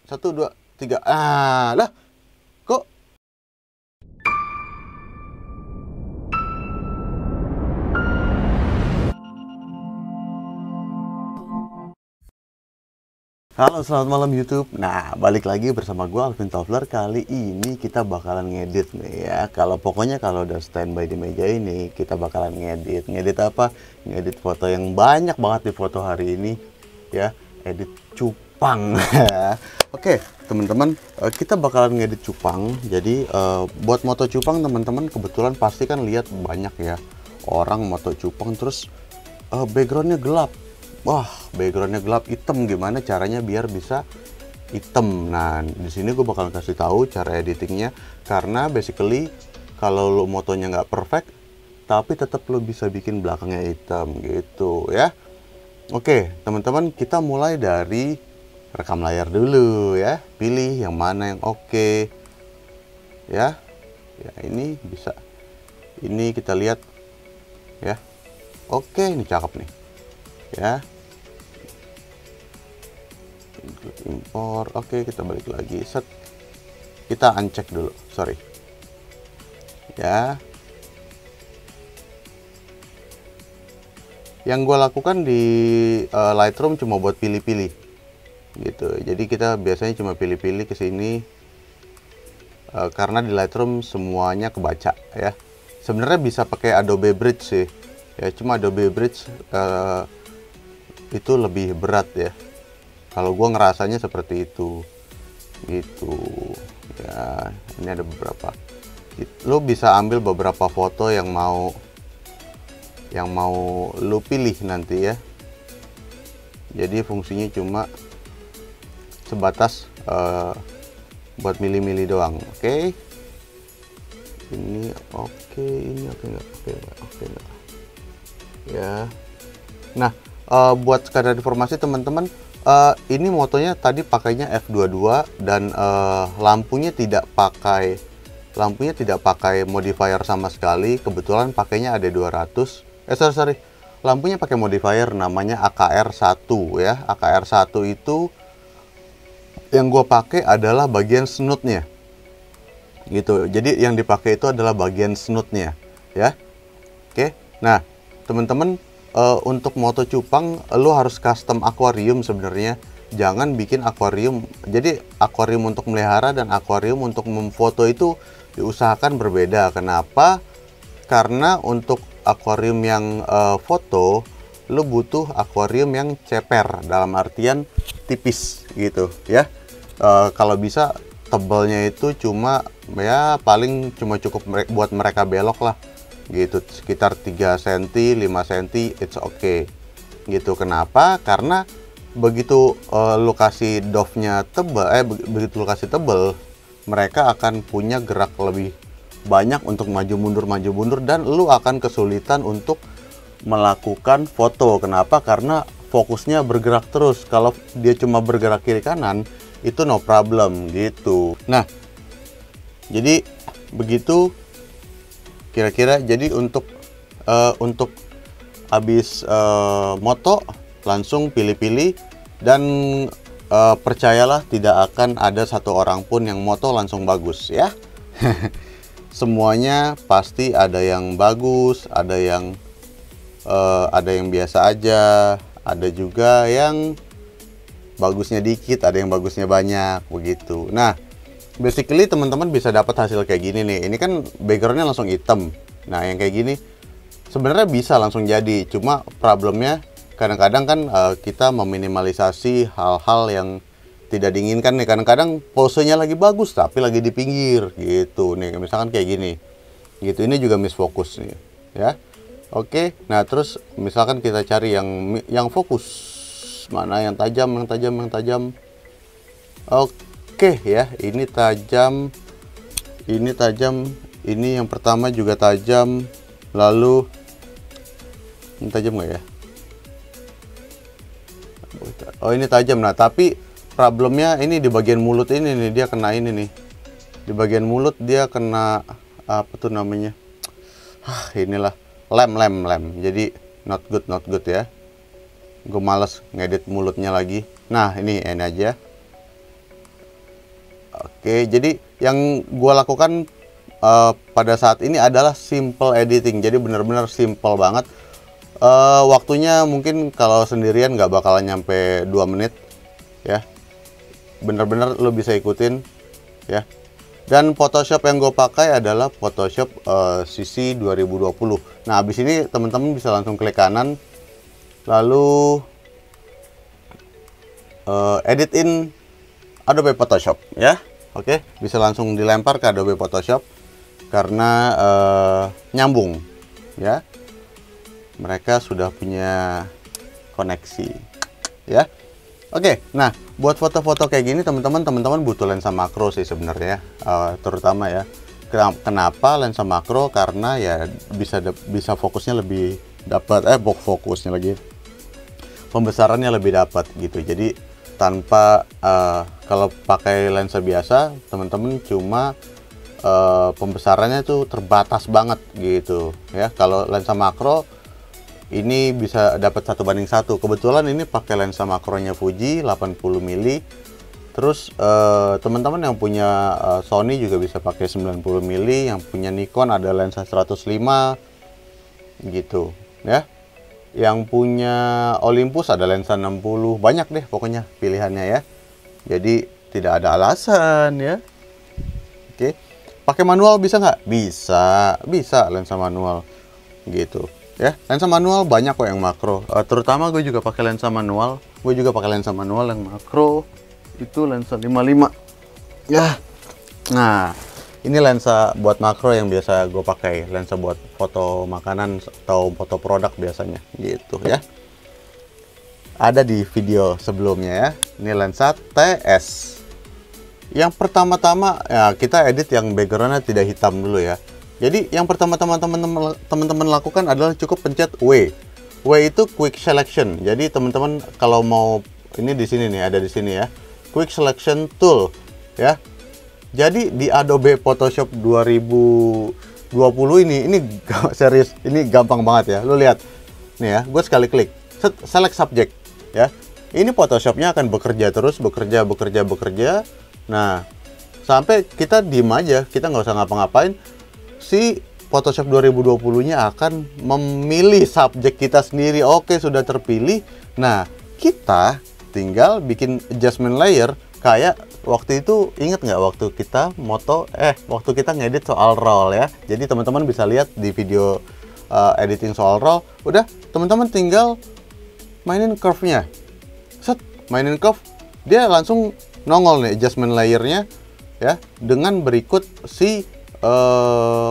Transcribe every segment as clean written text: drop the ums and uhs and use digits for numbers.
1, 2, 3. Ah, lah. Kok? Halo, selamat malam YouTube. Nah, balik lagi bersama gue Alvin Toffler. Kali ini kita bakalan ngedit nih ya. Pokoknya kalau udah standby di meja ini, kita bakalan ngedit. Ngedit apa? Ngedit foto yang banyak banget di foto hari ini ya. Edit cupang. Oke, teman-teman, kita bakalan ngedit cupang. Jadi buat moto cupang, teman-teman kebetulan pasti kan lihat banyak ya orang moto cupang terus backgroundnya gelap. Wah, backgroundnya gelap hitam, gimana caranya biar bisa hitam? Nah, di sini gue bakal kasih tahu cara editingnya, karena basically kalau lo motonya nggak perfect, tapi tetap lo bisa bikin belakangnya hitam gitu ya. Oke, teman-teman, kita mulai dari rekam layar dulu ya. Pilih yang mana yang oke ya. Ya, ini bisa. Ini kita lihat ya. Oke, ini cakep nih. Ya, impor. Oke, kita balik lagi. Set, kita uncheck dulu, sorry ya. Yang gue lakukan di Lightroom cuma buat pilih-pilih gitu. Jadi kita biasanya cuma pilih-pilih ke sini karena di Lightroom semuanya kebaca ya. Sebenarnya bisa pakai Adobe Bridge sih ya, cuma Adobe Bridge itu lebih berat ya. Kalau gue ngerasanya seperti itu gitu ya. Ini ada beberapa, lo bisa ambil beberapa foto yang mau lo pilih nanti ya. Jadi fungsinya cuma sebatas buat milih-milih doang. Oke, ini oke, ini oke nggak, oke nggak ya. Nah, buat sekadar informasi teman-teman, ini motonya tadi pakainya f22 dan lampunya tidak pakai modifier sama sekali. Kebetulan pakainya ada 200. Sorry, lampunya pakai modifier namanya AKR1 ya. AKR1 itu yang gue pakai adalah bagian snootnya gitu. Jadi yang dipakai itu adalah bagian snootnya ya. Oke, nah teman-teman, untuk moto cupang lo harus custom akuarium sebenarnya. Jangan bikin akuarium. Jadi akuarium untuk melihara dan akuarium untuk memfoto itu diusahakan berbeda. Kenapa? Karena untuk akuarium yang foto, lo butuh akuarium yang ceper, dalam artian tipis gitu ya. Kalau bisa tebalnya itu cuma ya paling cuma cukup buat mereka belok lah gitu, sekitar 3 cm 5 cm, it's okay gitu. Kenapa? Karena begitu lokasi dove-nya tebal, begitu lokasi tebal, mereka akan punya gerak lebih banyak untuk maju mundur dan lu akan kesulitan untuk melakukan foto. Kenapa? Karena fokusnya bergerak terus. Kalau dia cuma bergerak kiri kanan, itu no problem gitu. Nah, jadi begitu kira-kira. Jadi untuk habis moto langsung pilih-pilih, dan percayalah tidak akan ada satu orang pun yang moto langsung bagus ya. Semuanya pasti ada yang bagus, ada yang biasa aja, ada juga yang bagusnya dikit, ada yang bagusnya banyak begitu. Nah, basically teman-teman bisa dapat hasil kayak gini nih. Ini kan backgroundnya langsung hitam. Nah, yang kayak gini sebenarnya bisa langsung jadi. Cuma problemnya kadang-kadang kan kita meminimalisasi hal-hal yang tidak diinginkan nih. Kadang-kadang posenya lagi bagus tapi lagi di pinggir gitu nih. Misalkan kayak gini gitu. Ini juga misfokus nih ya. Oke, nah terus misalkan kita cari yang fokus, mana yang tajam. Oke ya, ini tajam, ini yang pertama juga tajam. Lalu ini tajam nggak ya? Oh, ini tajam. Nah, tapi problemnya ini di bagian mulut ini nih, dia kena ini nih. Di bagian mulut dia kena apa tuh namanya? Inilah lem. Jadi not good ya. Gue males ngedit mulutnya lagi. Nah, ini aja. Oke, jadi yang gue lakukan pada saat ini adalah simple editing. Jadi benar-benar simple banget. Waktunya mungkin kalau sendirian nggak bakalan nyampe 2 menit ya. Bener-bener lo bisa ikutin ya. Dan Photoshop yang gue pakai adalah Photoshop CC 2020. Nah, habis ini teman-teman bisa langsung klik kanan, lalu edit in Adobe Photoshop ya. Oke, bisa langsung dilempar ke Adobe Photoshop karena nyambung ya. Mereka sudah punya koneksi ya. Oke, nah buat foto-foto kayak gini teman-teman butuh lensa makro sih sebenarnya, terutama ya. Kenapa lensa makro? Karena ya bisa fokusnya lebih dapat, fokusnya lagi, pembesarannya lebih dapat gitu. Jadi tanpa kalau pakai lensa biasa teman-teman cuma pembesarannya tuh terbatas banget gitu ya. Kalau lensa makro ini bisa dapat 1:1. Kebetulan ini pakai lensa makronya Fuji 80 mili. Terus teman-teman yang punya Sony juga bisa pakai 90 mili. Yang punya Nikon ada lensa 105 gitu ya. Yang punya Olympus ada lensa 60. Banyak deh pokoknya pilihannya ya. Jadi tidak ada alasan ya. Oke. Pakai manual bisa nggak? Bisa lensa manual gitu. Ya, lensa manual banyak kok yang makro. Terutama gue juga pakai lensa manual. Gue juga pakai lensa manual yang makro. Itu lensa 55. Ya. Nah, ini lensa buat makro yang biasa gue pakai. Lensa buat foto makanan atau foto produk biasanya gitu ya. Ada di video sebelumnya ya. Ini lensa TS. Yang pertama-tama ya kita edit yang backgroundnya tidak hitam dulu ya. Jadi yang pertama-tama teman-teman lakukan adalah cukup pencet W. W itu quick selection. Jadi teman-teman kalau mau, ini di sini nih, ada di sini ya. Quick selection tool ya. Jadi di Adobe Photoshop 2020 ini serius, ini gampang banget ya. Lu lihat. Nih ya, gue sekali klik, select subject ya. Ini Photoshopnya akan bekerja terus, bekerja. Nah, sampai kita diem aja, kita nggak usah ngapa-ngapain. Si Photoshop 2020-nya akan memilih subjek kita sendiri. Oke, sudah terpilih. Nah, kita tinggal bikin adjustment layer kayak waktu itu. Ingat nggak waktu kita waktu kita ngedit soal roll ya. Jadi teman-teman bisa lihat di video editing soal roll. Udah, teman-teman tinggal mainin curve-nya. Mainin curve, dia langsung nongol nih adjustment layernya ya, dengan berikut si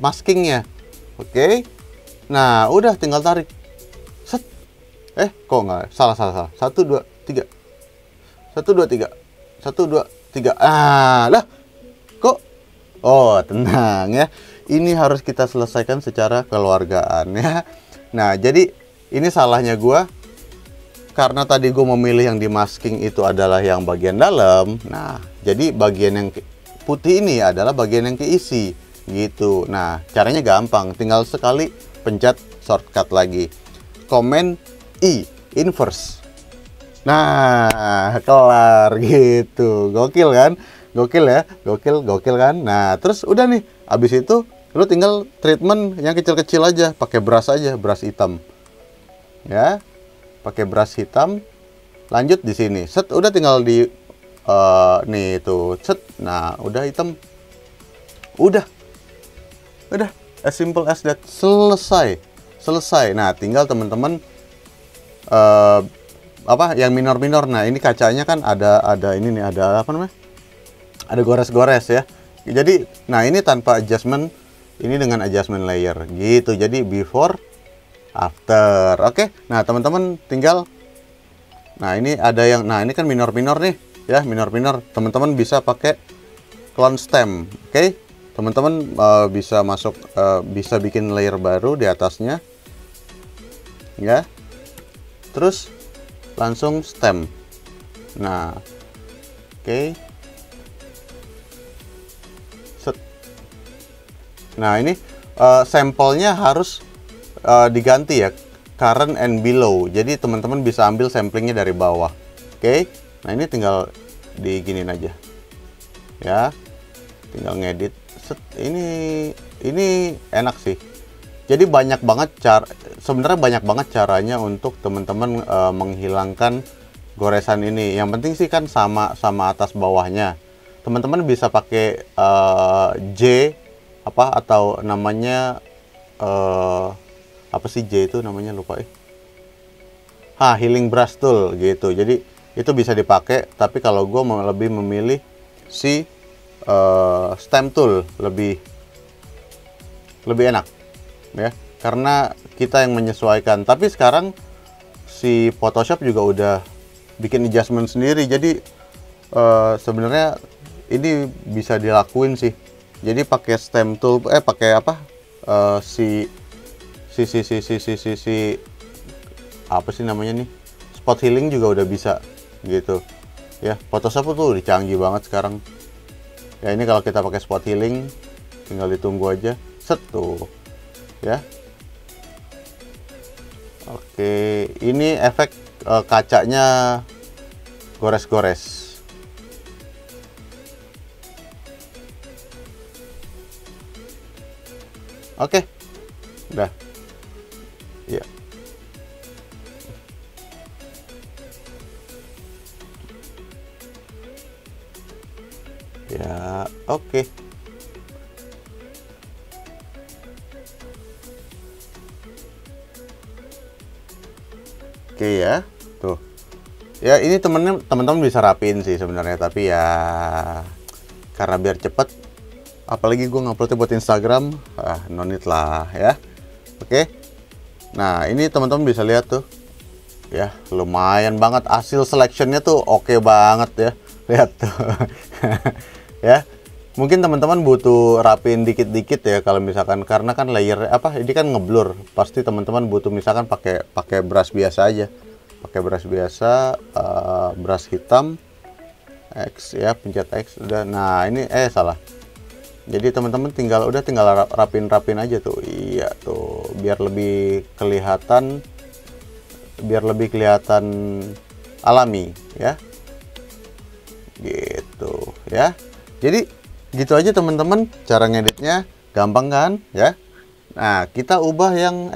maskingnya. Oke. Nah, udah tinggal tarik. Set. Kok nggak? Salah. 1 2 3. 1 2 3. 1 2 3. Lah. Kok? Oh, tenang ya. Ini harus kita selesaikan secara kekeluargaan ya. Nah, jadi ini salahnya gua. Karena tadi gue memilih yang di masking itu adalah yang bagian dalam. Nah, jadi bagian yang putih ini adalah bagian yang keisi gitu. Nah, caranya gampang, tinggal sekali pencet shortcut lagi, Command I, inverse. Nah, kelar gitu. Gokil kan? Gokil ya, gokil kan? Nah, terus udah nih, abis itu lu tinggal treatment yang kecil-kecil aja, pakai brush aja, brush hitam ya, pakai brush hitam. Lanjut di sini, set, udah tinggal di nih tuh, set. Nah, udah hitam, udah as simple as that. Selesai. Nah, tinggal teman-teman yang minor. Nah, ini kacanya kan ada ini nih, ada apa namanya, ada gores-gores ya. Jadi nah, ini tanpa adjustment, ini dengan adjustment layer gitu. Jadi before after. Oke. Nah, teman-teman tinggal, nah ini ada yang, nah ini kan minor nih ya, minor. Teman-teman bisa pakai clone stem. Oke. Teman-teman bisa masuk, bisa bikin layer baru di atasnya ya, terus langsung stem. Nah, oke. Set. Nah, ini sampelnya harus diganti ya, current and below. Jadi teman-teman bisa ambil samplingnya dari bawah. Oke. Nah, ini tinggal diginin aja. ya. Tinggal ngedit. Set, ini enak sih. Jadi banyak banget sebenarnya banyak banget caranya untuk teman-teman menghilangkan goresan ini. Yang penting sih kan sama atas bawahnya. Teman-teman bisa pakai J atau namanya apa sih J itu namanya, lupa healing brush tool gitu. Jadi itu bisa dipakai, tapi kalau gue lebih memilih si stem tool, lebih enak ya, karena kita yang menyesuaikan. Tapi sekarang si Photoshop juga udah bikin adjustment sendiri, jadi sebenarnya ini bisa dilakuin sih. Jadi pakai stem tool, pakai si apa sih namanya nih, spot healing juga udah bisa gitu ya. Photoshop tuh udah canggih banget sekarang ya. Ini kalau kita pakai spot healing tinggal ditunggu aja, set tuh ya. Oke, ini efek kacanya gores-gores. Oke, udah ya. Ya, oke. Oke ya, tuh. Ya ini teman-teman bisa rapiin sih sebenarnya, tapi ya karena biar cepet, apalagi gue nguploadnya buat Instagram, no need lah ya. Oke. Nah, ini teman-teman bisa lihat tuh. Ya, lumayan banget hasil selectionnya tuh, oke banget ya. Lihat tuh. Ya. Mungkin teman-teman butuh rapiin dikit-dikit ya, kalau misalkan karena kan layer ini kan ngeblur. Pasti teman-teman butuh misalkan pakai brush biasa aja. Pakai brush biasa, brush hitam X ya, pencet X udah. Nah, ini salah. Jadi teman-teman tinggal rapin aja tuh. Iya tuh, biar lebih kelihatan alami ya. Gitu ya. Jadi gitu aja teman-teman, cara ngeditnya gampang kan ya. Nah, kita ubah yang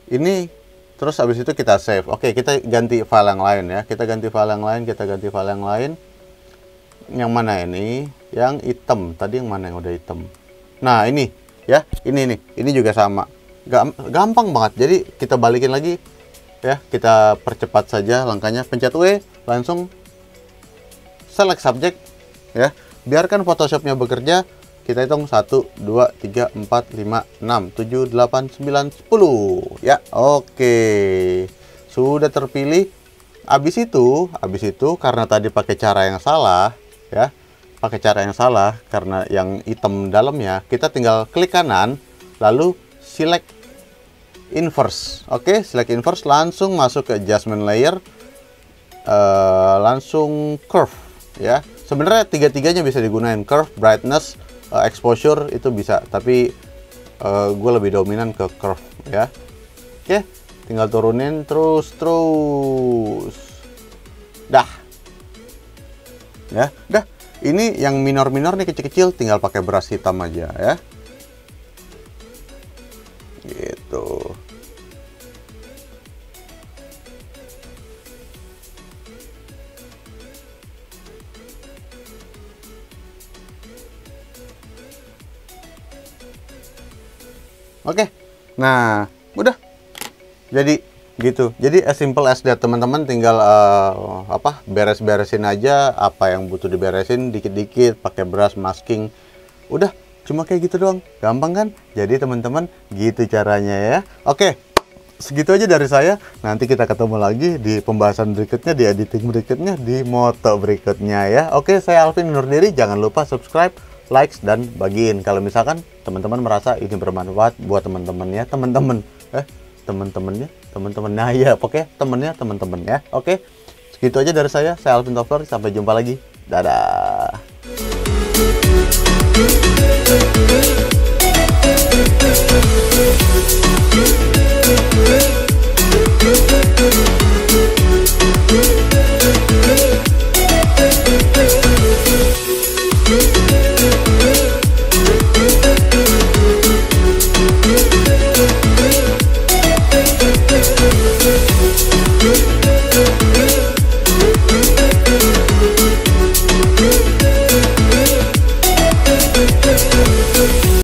ini, terus habis itu kita save. Oke, kita ganti file yang lain ya. Kita ganti file yang lain. Yang mana ini? Yang hitam. Tadi yang mana yang udah hitam? Nah, ini ya. Ini juga sama. Gampang banget. Jadi kita balikin lagi ya. Kita percepat saja langkahnya. Pencet W, langsung select subject ya. Biarkan Photoshopnya bekerja. Kita hitung 1, 2, 3, 4, 5, 6, 7, 8, 9, 10 ya. Oke, sudah terpilih. Habis itu karena tadi pakai cara yang salah ya, karena yang hitam dalamnya, kita tinggal klik kanan lalu select inverse. Oke, select inverse, langsung masuk ke adjustment layer, langsung curve ya. Sebenarnya tiga-tiganya bisa digunain, curve, brightness, exposure itu bisa, tapi gue lebih dominan ke curve ya. Oke, tinggal turunin terus dah ya. Ini yang minor nih, kecil-kecil, tinggal pakai brush hitam aja ya, gitu. Oke, nah udah jadi gitu. Jadi as simple as that teman-teman, tinggal beres-beresin aja apa yang butuh diberesin dikit-dikit pakai brush masking. Udah, cuma kayak gitu doang, gampang kan? Jadi teman-teman gitu caranya ya. Oke, segitu aja dari saya. Nanti kita ketemu lagi di pembahasan berikutnya, di editing berikutnya, di moto berikutnya ya. Oke, saya Alvin undur diri. Jangan lupa subscribe, likes, dan bagiin kalau misalkan teman-teman merasa ini bermanfaat buat teman-temannya, nah ya, oke, temennya teman-teman ya. Oke, segitu aja dari saya Alvin Topler, sampai jumpa lagi, dadah.